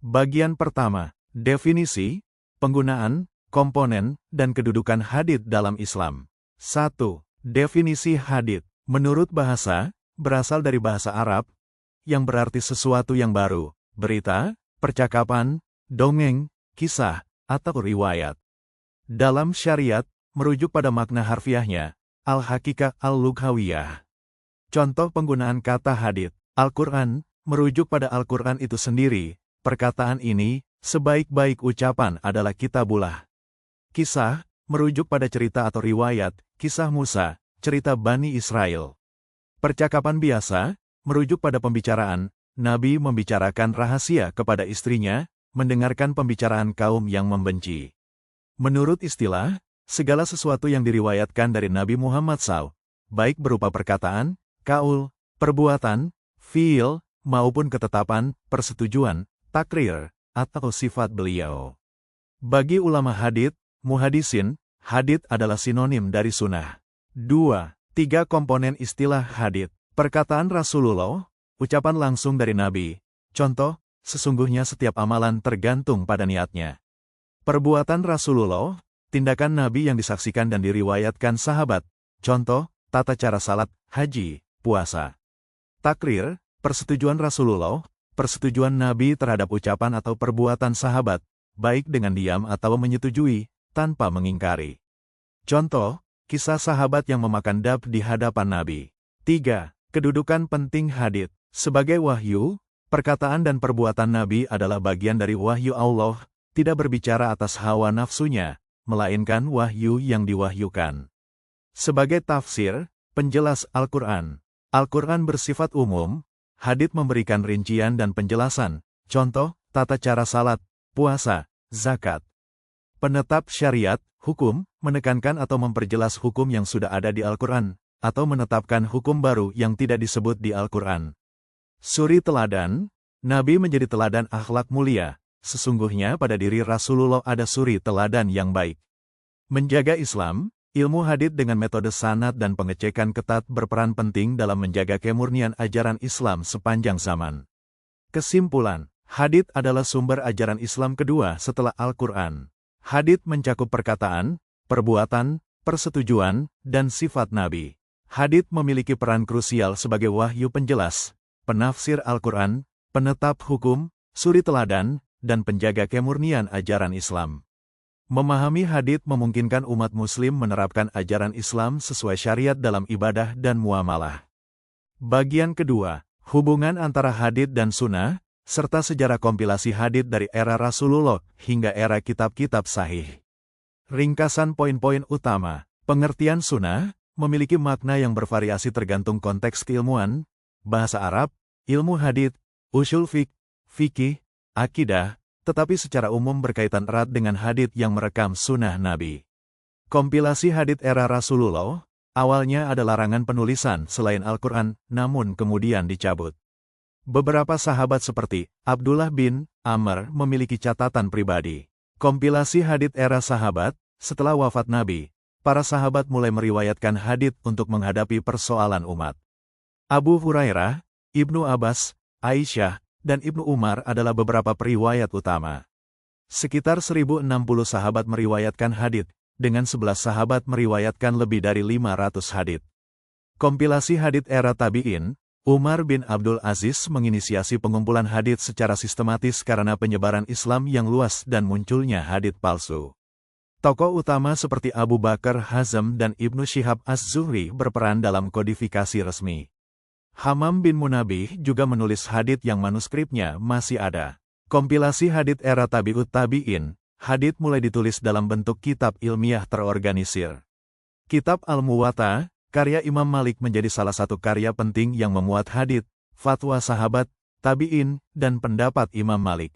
Bagian pertama, definisi, penggunaan, komponen, dan kedudukan hadits dalam Islam. 1. Definisi hadits. Menurut bahasa, berasal dari bahasa Arab, yang berarti sesuatu yang baru, berita, percakapan, dongeng, kisah, atau riwayat. Dalam syariat, merujuk pada makna harfiahnya, al-hakikah al-lughawiyah. Contoh penggunaan kata hadits. Al-Quran, merujuk pada Al-Quran itu sendiri. Perkataan ini, sebaik-baik ucapan adalah kitabullah. Kisah, merujuk pada cerita atau riwayat, kisah Musa, cerita Bani Israel. Percakapan biasa, merujuk pada pembicaraan, Nabi membicarakan rahasia kepada istrinya, mendengarkan pembicaraan kaum yang membenci. Menurut istilah, segala sesuatu yang diriwayatkan dari Nabi Muhammad SAW, baik berupa perkataan, kaul, perbuatan, fiil, maupun ketetapan, persetujuan, takrir, atau sifat beliau. Bagi ulama hadits, muhadisin, hadits adalah sinonim dari sunnah. 2. 3 komponen istilah hadits. Perkataan Rasulullah, ucapan langsung dari Nabi. Contoh, sesungguhnya setiap amalan tergantung pada niatnya. Perbuatan Rasulullah, tindakan Nabi yang disaksikan dan diriwayatkan sahabat. Contoh, tata cara salat, haji, puasa. Takrir, persetujuan Rasulullah, persetujuan Nabi terhadap ucapan atau perbuatan sahabat, baik dengan diam atau menyetujui, tanpa mengingkari. Contoh, kisah sahabat yang memakan dab di hadapan Nabi. 3. Kedudukan penting hadits. Sebagai wahyu, perkataan dan perbuatan Nabi adalah bagian dari wahyu Allah, tidak berbicara atas hawa nafsunya, melainkan wahyu yang diwahyukan. Sebagai tafsir, penjelas Al-Quran. Al-Quran bersifat umum, hadits memberikan rincian dan penjelasan, contoh, tata cara salat, puasa, zakat. Penetap syariat, hukum, menekankan atau memperjelas hukum yang sudah ada di Al-Quran, atau menetapkan hukum baru yang tidak disebut di Al-Quran. Suri teladan, Nabi menjadi teladan akhlak mulia, sesungguhnya pada diri Rasulullah ada suri teladan yang baik. Menjaga Islam, ilmu hadits dengan metode sanad dan pengecekan ketat berperan penting dalam menjaga kemurnian ajaran Islam sepanjang zaman. Kesimpulan, hadits adalah sumber ajaran Islam kedua setelah Al-Quran. Hadits mencakup perkataan, perbuatan, persetujuan, dan sifat Nabi. Hadits memiliki peran krusial sebagai wahyu penjelas, penafsir Al-Quran, penetap hukum, suri teladan, dan penjaga kemurnian ajaran Islam. Memahami hadits memungkinkan umat muslim menerapkan ajaran Islam sesuai syariat dalam ibadah dan muamalah. Bagian kedua, hubungan antara hadits dan sunnah, serta sejarah kompilasi hadits dari era Rasulullah hingga era kitab-kitab sahih. Ringkasan poin-poin utama, pengertian sunnah, memiliki makna yang bervariasi tergantung konteks keilmuan, bahasa Arab, ilmu hadits, ushul fikih, akidah, tetapi secara umum berkaitan erat dengan hadits yang merekam sunnah Nabi. Kompilasi hadits era Rasulullah, awalnya ada larangan penulisan selain Al-Quran, namun kemudian dicabut. Beberapa sahabat seperti Abdullah bin Amr memiliki catatan pribadi. Kompilasi hadits era sahabat, setelah wafat Nabi, para sahabat mulai meriwayatkan hadits untuk menghadapi persoalan umat. Abu Hurairah, Ibnu Abbas, Aisyah, dan Ibnu Umar adalah beberapa periwayat utama. Sekitar 1060 sahabat meriwayatkan hadits, dengan 11 sahabat meriwayatkan lebih dari 500 hadits. Kompilasi hadits era tabi'in, Umar bin Abdul Aziz menginisiasi pengumpulan hadits secara sistematis karena penyebaran Islam yang luas dan munculnya hadits palsu. Tokoh utama seperti Abu Bakar Hazm dan Ibnu Syihab Az-Zuhri berperan dalam kodifikasi resmi. Hammam bin Munabih juga menulis hadits yang manuskripnya masih ada. Kompilasi hadits era tabi'ut tabi'in, hadits mulai ditulis dalam bentuk kitab ilmiah terorganisir. Kitab Al-Muwatta, karya Imam Malik menjadi salah satu karya penting yang memuat hadits, fatwa sahabat, tabi'in, dan pendapat Imam Malik.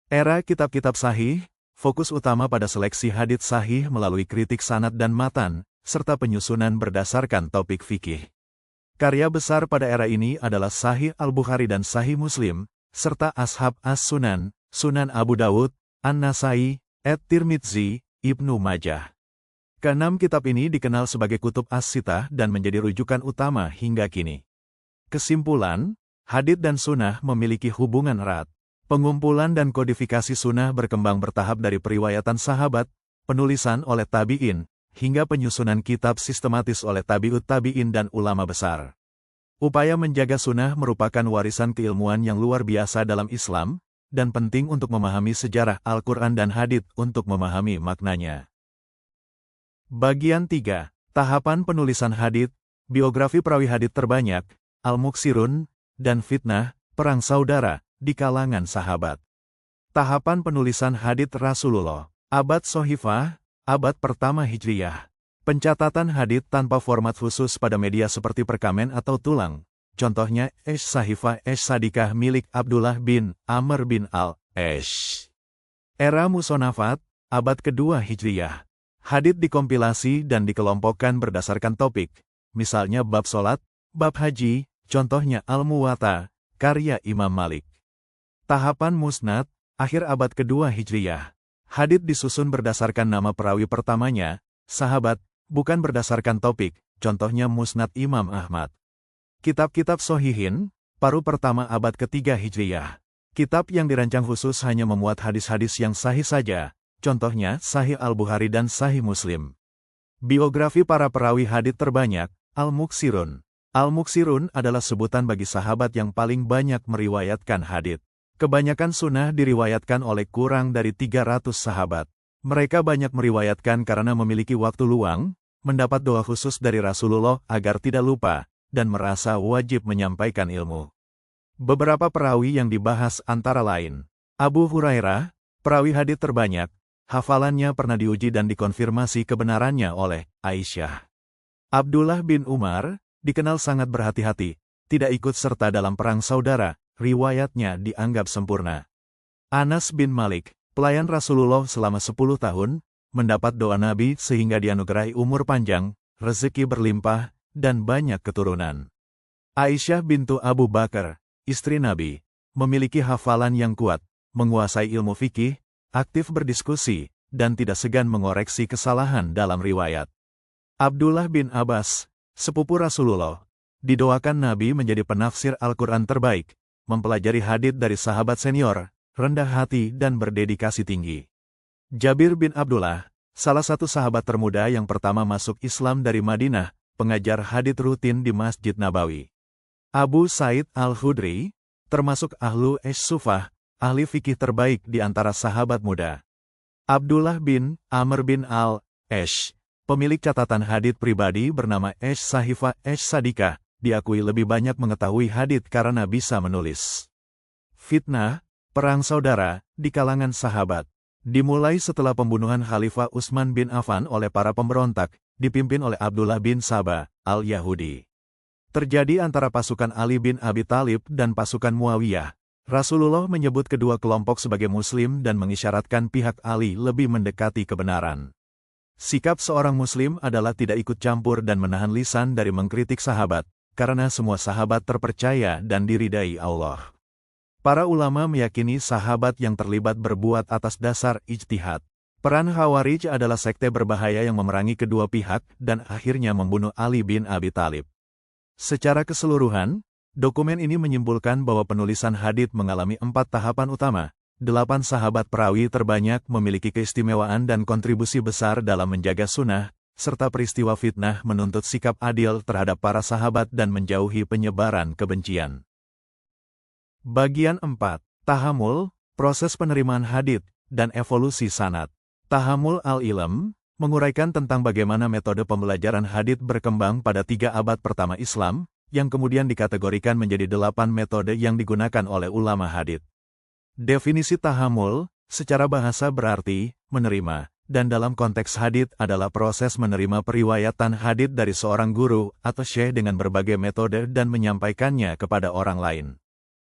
Era kitab-kitab sahih, fokus utama pada seleksi hadits sahih melalui kritik sanad dan matan, serta penyusunan berdasarkan topik fikih. Karya besar pada era ini adalah Sahih Al-Bukhari dan Sahih Muslim, serta Ashab As-Sunan, Sunan Abu Dawud, An-Nasai, At-Tirmidzi, Ibnu Majah. Keenam kitab ini dikenal sebagai Kutub As-Sittah dan menjadi rujukan utama hingga kini. Kesimpulan, hadits dan sunnah memiliki hubungan erat. Pengumpulan dan kodifikasi sunnah berkembang bertahap dari periwayatan sahabat, penulisan oleh tabi'in, hingga penyusunan kitab sistematis oleh tabi'ut tabi'in dan ulama besar. Upaya menjaga sunnah merupakan warisan keilmuan yang luar biasa dalam Islam, dan penting untuk memahami sejarah Al-Quran dan Hadits untuk memahami maknanya. Bagian 3. Tahapan penulisan hadits, biografi perawi hadits terbanyak, Al-Muksirun, dan fitnah, perang saudara, di kalangan sahabat. Tahapan penulisan hadits Rasulullah. Abad Sohifah, abad pertama Hijriyah. Pencatatan hadits tanpa format khusus pada media seperti perkamen atau tulang. Contohnya, Sahifah Sadikah milik Abdullah bin Amr bin Al-Ash. Era Musonafat, abad kedua Hijriyah. Hadits dikompilasi dan dikelompokkan berdasarkan topik. Misalnya bab solat, bab haji, contohnya Al-Muwatta, karya Imam Malik. Tahapan Musnad, akhir abad kedua Hijriyah. Hadits disusun berdasarkan nama perawi pertamanya, sahabat, bukan berdasarkan topik, contohnya Musnad Imam Ahmad. Kitab-kitab Sohihin, paruh pertama abad ketiga Hijriyah. Kitab yang dirancang khusus hanya memuat hadis-hadis yang sahih saja, contohnya Sahih Al-Bukhari dan Sahih Muslim. Biografi para perawi hadits terbanyak, Al-Muksirun. Al-Muksirun adalah sebutan bagi sahabat yang paling banyak meriwayatkan hadits. Kebanyakan sunnah diriwayatkan oleh kurang dari 300 sahabat. Mereka banyak meriwayatkan karena memiliki waktu luang, mendapat doa khusus dari Rasulullah agar tidak lupa, dan merasa wajib menyampaikan ilmu. Beberapa perawi yang dibahas antara lain, Abu Hurairah, perawi hadits terbanyak, hafalannya pernah diuji dan dikonfirmasi kebenarannya oleh Aisyah. Abdullah bin Umar, dikenal sangat berhati-hati, tidak ikut serta dalam perang saudara, riwayatnya dianggap sempurna. Anas bin Malik, pelayan Rasulullah selama 10 tahun, mendapat doa Nabi sehingga dianugerahi umur panjang, rezeki berlimpah, dan banyak keturunan. Aisyah bintu Abu Bakar, istri Nabi, memiliki hafalan yang kuat, menguasai ilmu fikih, aktif berdiskusi, dan tidak segan mengoreksi kesalahan dalam riwayat. Abdullah bin Abbas, sepupu Rasulullah, didoakan Nabi menjadi penafsir Al-Quran terbaik, mempelajari hadits dari sahabat senior, rendah hati dan berdedikasi tinggi. Jabir bin Abdullah, salah satu sahabat termuda yang pertama masuk Islam dari Madinah, pengajar hadits rutin di Masjid Nabawi. Abu Said Al-Khudri, termasuk ahlu Sufah, ahli fikih terbaik di antara sahabat muda. Abdullah bin Amr bin Al-Ash, pemilik catatan hadits pribadi bernama Sahifah Sadikah, diakui lebih banyak mengetahui hadits karena bisa menulis. Fitnah, perang saudara, di kalangan sahabat. Dimulai setelah pembunuhan Khalifah Utsman bin Affan oleh para pemberontak, dipimpin oleh Abdullah bin Sabah, Al-Yahudi. Terjadi antara pasukan Ali bin Abi Thalib dan pasukan Muawiyah. Rasulullah menyebut kedua kelompok sebagai muslim dan mengisyaratkan pihak Ali lebih mendekati kebenaran. Sikap seorang muslim adalah tidak ikut campur dan menahan lisan dari mengkritik sahabat, karena semua sahabat terpercaya dan diridai Allah. Para ulama meyakini sahabat yang terlibat berbuat atas dasar ijtihad. Peran Khawarij adalah sekte berbahaya yang memerangi kedua pihak dan akhirnya membunuh Ali bin Abi Thalib. Secara keseluruhan, dokumen ini menyimpulkan bahwa penulisan hadits mengalami 4 tahapan utama. 8 sahabat perawi terbanyak memiliki keistimewaan dan kontribusi besar dalam menjaga sunnah, serta peristiwa fitnah menuntut sikap adil terhadap para sahabat dan menjauhi penyebaran kebencian. Bagian 4. Tahamul, proses penerimaan hadits, dan evolusi sanad. Tahamul al-Ilm, menguraikan tentang bagaimana metode pembelajaran hadits berkembang pada 3 abad pertama Islam, yang kemudian dikategorikan menjadi 8 metode yang digunakan oleh ulama hadits. Definisi tahamul, secara bahasa berarti, menerima. Dan dalam konteks hadits adalah proses menerima periwayatan hadits dari seorang guru atau syekh dengan berbagai metode dan menyampaikannya kepada orang lain.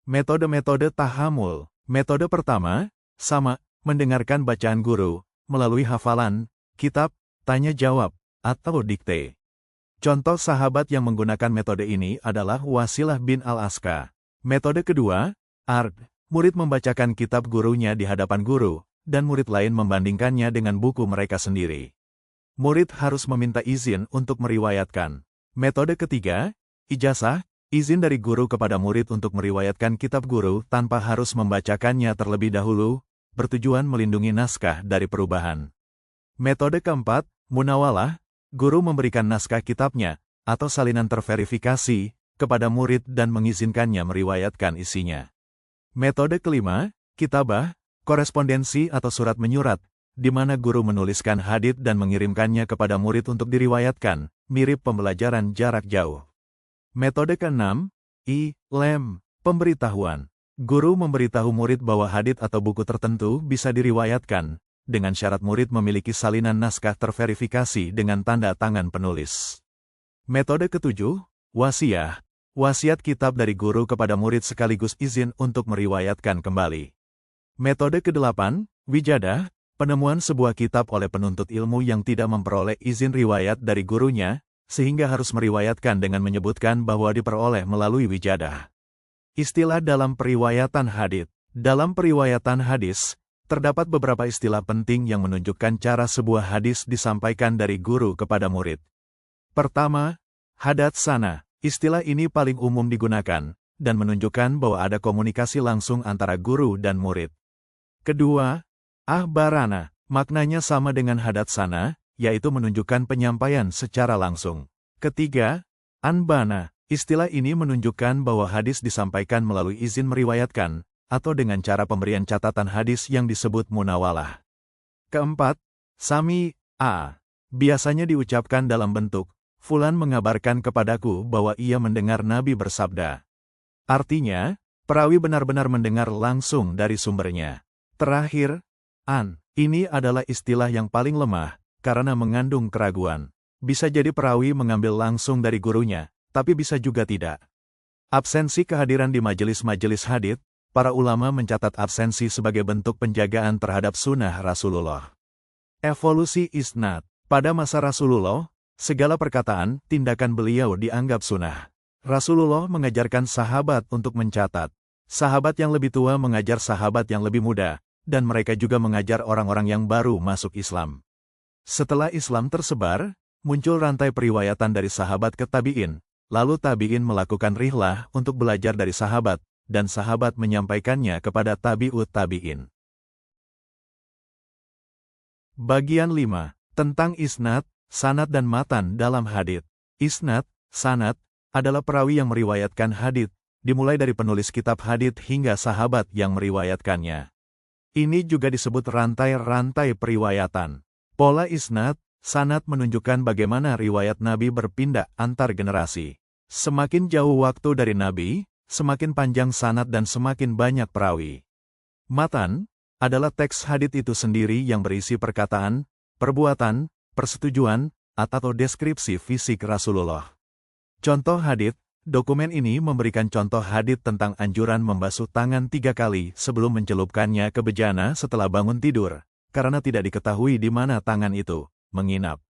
Metode-metode tahamul. Metode pertama, sama, mendengarkan bacaan guru, melalui hafalan, kitab, tanya jawab, atau dikte. Contoh sahabat yang menggunakan metode ini adalah Wasilah bin Al-Aska. Metode kedua, ard, murid membacakan kitab gurunya di hadapan guru, dan murid lain membandingkannya dengan buku mereka sendiri. Murid harus meminta izin untuk meriwayatkan. Metode ketiga, ijazah, Izin dari guru kepada murid untuk meriwayatkan kitab guru tanpa harus membacakannya terlebih dahulu, bertujuan melindungi naskah dari perubahan. Metode keempat, munawalah, guru memberikan naskah kitabnya, atau salinan terverifikasi, kepada murid dan mengizinkannya meriwayatkan isinya. Metode kelima, kitabah, korespondensi atau surat menyurat, di mana guru menuliskan hadits dan mengirimkannya kepada murid untuk diriwayatkan, mirip pembelajaran jarak jauh. Metode keenam, ilm, pemberitahuan. Guru memberitahu murid bahwa hadits atau buku tertentu bisa diriwayatkan, dengan syarat murid memiliki salinan naskah terverifikasi dengan tanda tangan penulis. Metode ketujuh, wasiah. Wasiat kitab dari guru kepada murid sekaligus izin untuk meriwayatkan kembali. Metode kedelapan, wijadah. Penemuan sebuah kitab oleh penuntut ilmu yang tidak memperoleh izin riwayat dari gurunya, sehingga harus meriwayatkan dengan menyebutkan bahwa diperoleh melalui wijadah. Istilah dalam periwayatan hadits. Dalam periwayatan hadis, terdapat beberapa istilah penting yang menunjukkan cara sebuah hadis disampaikan dari guru kepada murid. Pertama, hadatsana. Istilah ini paling umum digunakan, dan menunjukkan bahwa ada komunikasi langsung antara guru dan murid. Kedua, ahbarana. Maknanya sama dengan hadatsana, yaitu menunjukkan penyampaian secara langsung. Ketiga, anbana. Istilah ini menunjukkan bahwa hadis disampaikan melalui izin meriwayatkan, atau dengan cara pemberian catatan hadis yang disebut munawalah. Keempat, sami'a. Biasanya diucapkan dalam bentuk, Fulan mengabarkan kepadaku bahwa ia mendengar Nabi bersabda. Artinya, perawi benar-benar mendengar langsung dari sumbernya. Terakhir, an. Ini adalah istilah yang paling lemah, karena mengandung keraguan. Bisa jadi perawi mengambil langsung dari gurunya, tapi bisa juga tidak. Absensi kehadiran di majelis-majelis hadits, para ulama mencatat absensi sebagai bentuk penjagaan terhadap sunnah Rasulullah. Evolusi isnad. Pada masa Rasulullah, segala perkataan, tindakan beliau dianggap sunnah. Rasulullah mengajarkan sahabat untuk mencatat. Sahabat yang lebih tua mengajar sahabat yang lebih muda, dan mereka juga mengajar orang-orang yang baru masuk Islam. Setelah Islam tersebar, muncul rantai periwayatan dari sahabat ke tabi'in, lalu tabi'in melakukan rihlah untuk belajar dari sahabat, dan sahabat menyampaikannya kepada tabi'ut tabi'in. Bagian 5. Tentang isnad, sanad dan matan dalam hadits. Isnad, sanad, adalah perawi yang meriwayatkan hadits, dimulai dari penulis kitab hadits hingga sahabat yang meriwayatkannya. Ini juga disebut rantai-rantai periwayatan. Pola isnad, sanad menunjukkan bagaimana riwayat Nabi berpindah antar generasi. Semakin jauh waktu dari Nabi, semakin panjang sanad dan semakin banyak perawi. Matan adalah teks hadits itu sendiri yang berisi perkataan, perbuatan, persetujuan, atau deskripsi fisik Rasulullah. Contoh hadits. Dokumen ini memberikan contoh hadits tentang anjuran membasuh tangan 3 kali sebelum mencelupkannya ke bejana setelah bangun tidur, karena tidak diketahui di mana tangan itu menginap.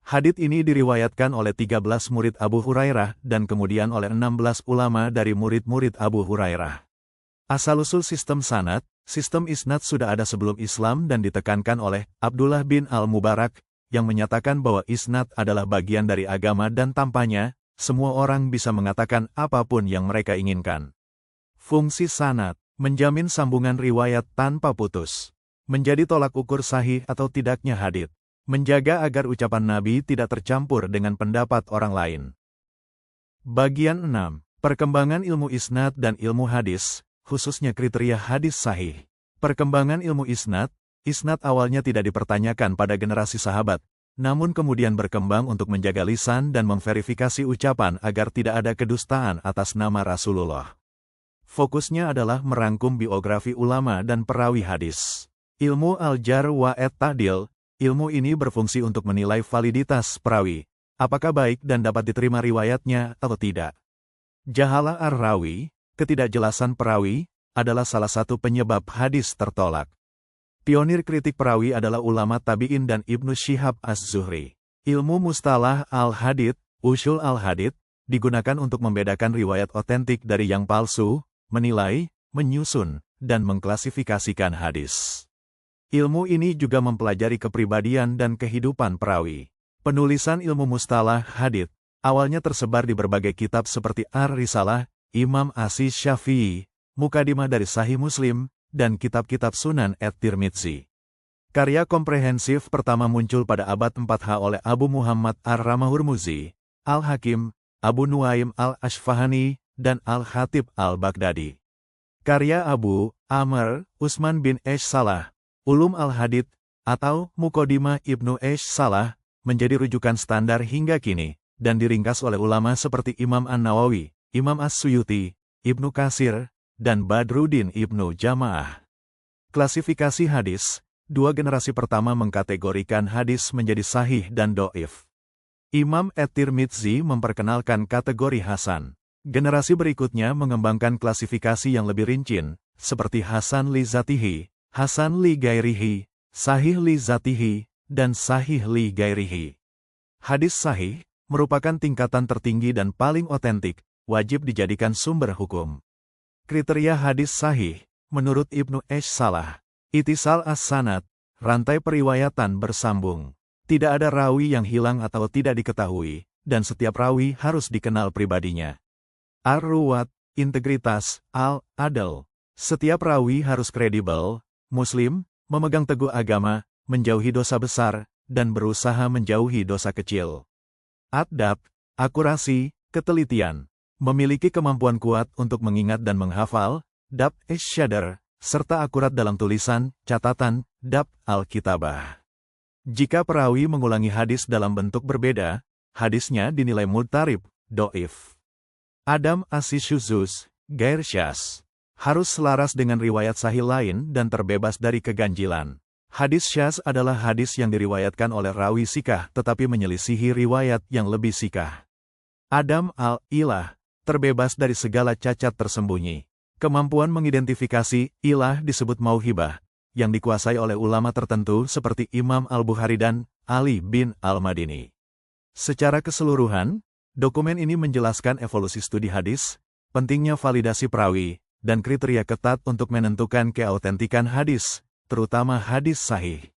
Hadits ini diriwayatkan oleh 13 murid Abu Hurairah dan kemudian oleh 16 ulama dari murid-murid Abu Hurairah. Asal-usul sistem sanad, sistem isnad sudah ada sebelum Islam dan ditekankan oleh Abdullah bin Al-Mubarak, yang menyatakan bahwa isnad adalah bagian dari agama dan tanpanya, semua orang bisa mengatakan apapun yang mereka inginkan. Fungsi sanad, menjamin sambungan riwayat tanpa putus. Menjadi tolak ukur sahih atau tidaknya hadits. Menjaga agar ucapan Nabi tidak tercampur dengan pendapat orang lain. Bagian 6. Perkembangan ilmu isnad dan ilmu hadis, khususnya kriteria hadis sahih. Perkembangan ilmu isnad awalnya tidak dipertanyakan pada generasi sahabat, namun kemudian berkembang untuk menjaga lisan dan memverifikasi ucapan agar tidak ada kedustaan atas nama Rasulullah. Fokusnya adalah merangkum biografi ulama dan perawi hadis. Ilmu al-jar wa at-ta'dil, ilmu ini berfungsi untuk menilai validitas perawi, apakah baik dan dapat diterima riwayatnya atau tidak. Jahalah ar-rawi, ketidakjelasan perawi, adalah salah satu penyebab hadis tertolak. Pionir kritik perawi adalah ulama tabi'in dan Ibnu Syihab az-Zuhri. Ilmu mustalah al-hadits, usul al-hadits, digunakan untuk membedakan riwayat otentik dari yang palsu, menilai, menyusun, dan mengklasifikasikan hadis. Ilmu ini juga mempelajari kepribadian dan kehidupan perawi. Penulisan ilmu mustalah hadits Awalnya tersebar di berbagai kitab seperti Ar-Risalah, Imam Asy-Syafi'i, Mukadimah dari Sahih Muslim, dan kitab-kitab Sunan at-Tirmidzi. Karya komprehensif pertama muncul pada abad 4H oleh Abu Muhammad Ar-Ramahurmuzi, Al-Hakim, Abu Nuaim Al-Ashfahani, dan Al-Khatib Al-Baghdadi. Karya Abu Amr Usman bin Esh Salah, Ulum Al-Hadith, atau Muqaddimah Ibnu Esh Salah, menjadi rujukan standar hingga kini, dan diringkas oleh ulama seperti Imam An-Nawawi, Imam As-Suyuti, Ibnu Katsir, dan Badruddin Ibnu Jamaah. Klasifikasi hadis, dua generasi pertama mengkategorikan hadis menjadi sahih dan do'if. Imam at-Tirmidzi memperkenalkan kategori hasan. Generasi berikutnya mengembangkan klasifikasi yang lebih rinci, seperti hasan li zatihi, hasan li gairihi, sahih li zatihi, dan sahih li gairihi. Hadis sahih merupakan tingkatan tertinggi dan paling otentik, wajib dijadikan sumber hukum. Kriteria hadis sahih, menurut Ibnu Esh Salah, itisal as-sanad, rantai periwayatan bersambung. Tidak ada rawi yang hilang atau tidak diketahui, dan setiap rawi harus dikenal pribadinya. Ar-Ruwat, integritas, al-adl. Setiap rawi harus kredibel, muslim, memegang teguh agama, menjauhi dosa besar, dan berusaha menjauhi dosa kecil. Adab, akurasi, ketelitian. Memiliki kemampuan kuat untuk mengingat dan menghafal, dab isyadar, serta akurat dalam tulisan, catatan, dab al-kitabah. Jika perawi mengulangi hadis dalam bentuk berbeda, hadisnya dinilai mudtarib, do'if. Adam as-syuzuz, gair syaz. Harus selaras dengan riwayat sahih lain dan terbebas dari keganjilan. Hadis syaz adalah hadis yang diriwayatkan oleh rawi sikah tetapi menyelisihi riwayat yang lebih sikah. Adam al-ilah, terbebas dari segala cacat tersembunyi. Kemampuan mengidentifikasi ilah disebut mauhibah, yang dikuasai oleh ulama tertentu seperti Imam Al-Bukhari dan Ali bin Al-Madini. Secara keseluruhan, dokumen ini menjelaskan evolusi studi hadis, pentingnya validasi perawi, dan kriteria ketat untuk menentukan keautentikan hadis, terutama hadis sahih.